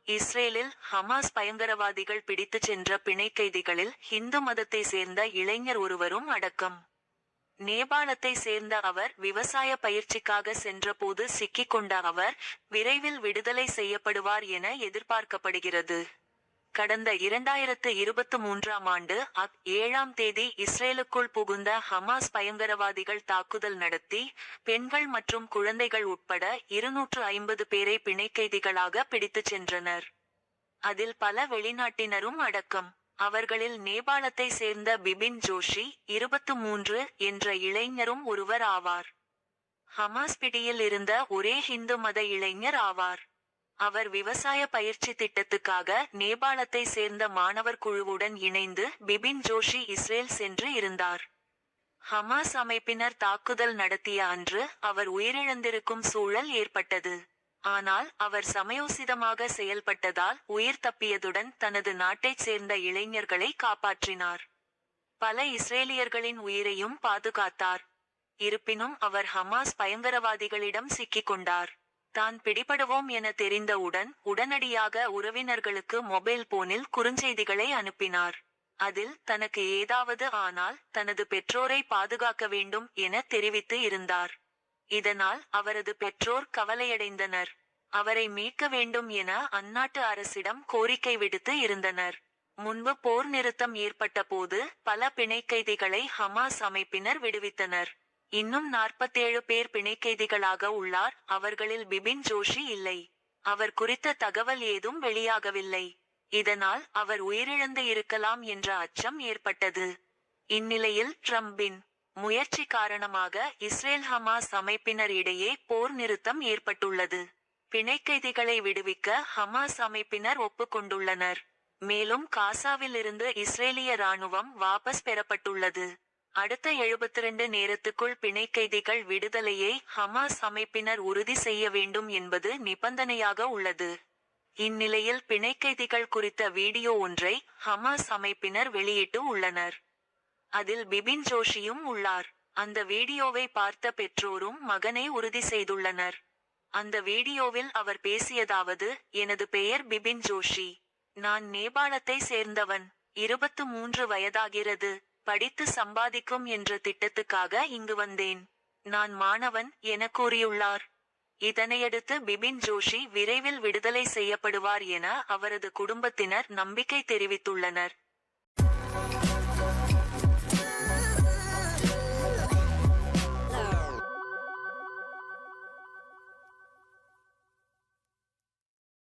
இஸ்ரேலில் ஹமாஸ் பயங்கரவாதிகள் பிடித்துச் சென்ற பிணை கைதிகளில் ஹிந்து மதத்தை சேர்ந்த இளைஞர் ஒருவரும் அடக்கம். நேபாளத்தை சேர்ந்த அவர் விவசாய பயிற்சிக்காக சென்றபோது சிக்கிக்கொண்ட அவர் விரைவில் விடுதலை செய்யப்படுவார் என எதிர்பார்க்கப்படுகிறது. கடந்த 2023ஆம் ஆண்டு 7ஆம் தேதி இஸ்ரேலுக்குள் புகுந்த ஹமாஸ் பயங்கரவாதிகள் தாக்குதல் நடத்தி பெண்கள் மற்றும் குழந்தைகள் உட்பட 250 பேரை பிணைக்கைதிகளாக பிடித்துச் சென்றனர். அதில் பல வெளிநாட்டினரும் அடக்கம். அவர்களில் நேபாளத்தை சேர்ந்த பிபின் ஜோஷி 23 என்ற இளைஞரும் ஒருவர் ஆவார். ஹமாஸ் பிடியில் இருந்த ஒரே ஹிந்து மத இளைஞர் ஆவார். அவர் விவசாய பயிற்சி திட்டத்துக்காக நேபாளத்தை சேர்ந்த மாணவர் குழுவுடன் இணைந்து பிபின் ஜோஷி இஸ்ரேல் சென்று இருந்தார். ஹமாஸ் அமைப்பினர் தாக்குதல் நடத்திய அன்று அவர் உயிரிழந்திருக்கும் சூழல் ஏற்பட்டது. ஆனால் அவர் சமயோசிதமாக செயல்பட்டதால் உயிர் தப்பியதுடன் தனது நாட்டைச் சேர்ந்த இளைஞர்களை காப்பாற்றினார். பல இஸ்ரேலியர்களின் உயிரையும் பாதுகாத்தார். இருப்பினும் அவர் ஹமாஸ் பயங்கரவாதிகளிடம் சிக்கிக்கொண்டார். தான் பிடிபடுவோம் என தெரிந்தவுடன் உடனடியாக உறவினர்களுக்கு மொபைல் போனில் குறுஞ்செய்திகளை அனுப்பினார். அதில் தனக்கு ஏதாவது ஆனால் தனது பெற்றோரை பாதுகாக்க வேண்டும் என தெரிவித்து இருந்தார். இதனால் அவரது பெற்றோர் கவலையடைந்தனர். அவரை மீட்க வேண்டும் என அந்நாட்டு அரசிடம் கோரிக்கை விடுத்து இருந்தனர். முன்பு போர் நிறுத்தம் ஏற்பட்ட போது பல பிணைக்கைதிகளை ஹமாஸ் அமைப்பினர் விடுவித்தனர். இன்னும் 47 பேர் பிணைக்கைதிகளாக உள்ளார். அவர்களில் பிபின் ஜோஷி இல்லை. அவர் குறித்த தகவல் ஏதும் வெளியாகவில்லை. இதனால் அவர் உயிரிழந்து இருக்கலாம் என்ற அச்சம் ஏற்பட்டது. இந்நிலையில் ட்ரம்பின் முயற்சி காரணமாக இஸ்ரேல் ஹமாஸ் அமைப்பினர் இடையே போர் நிறுத்தம் ஏற்பட்டுள்ளது. பிணைக்கைதிகளை விடுவிக்க ஹமாஸ் அமைப்பினர் ஒப்புக்கொண்டுள்ளனர். மேலும் காசாவில் இருந்து இஸ்ரேலிய ராணுவம் வாபஸ் பெறப்பட்டுள்ளது. அடுத்த 72 நேரத்துக்குள் பிணைக்கைதிகள் விடுதலையை ஹமாஸ் அமைப்பினர் உறுதி செய்ய வேண்டும் என்பது நிபந்தனையாக உள்ளது. இந்நிலையில் பிணைக்கைதிகள் குறித்த வீடியோ ஒன்றை ஹமாஸ் அமைப்பினர் வெளியிட்டு உள்ளனர். அதில் பிபின் ஜோஷியும் உள்ளார். அந்த வீடியோவை பார்த்த பெற்றோரும் மகனை உறுதி செய்துள்ளனர். அந்த வீடியோவில் அவர் பேசியதாவது: எனது பெயர் பிபின் ஜோஷி. நான் நேபாளத்தை சேர்ந்தவன். 23 வயதாகிறது. படித்து சம்பாதிக்கும் என்ற திட்டத்துக்காக இங்கு வந்தேன். நான் மாணவன் என கூறியுள்ளார். இதனையடுத்து பிபின் ஜோஷி விரைவில் விடுதலை செய்யப்படுவார் என அவரது குடும்பத்தினர் நம்பிக்கை தெரிவித்துள்ளனர்.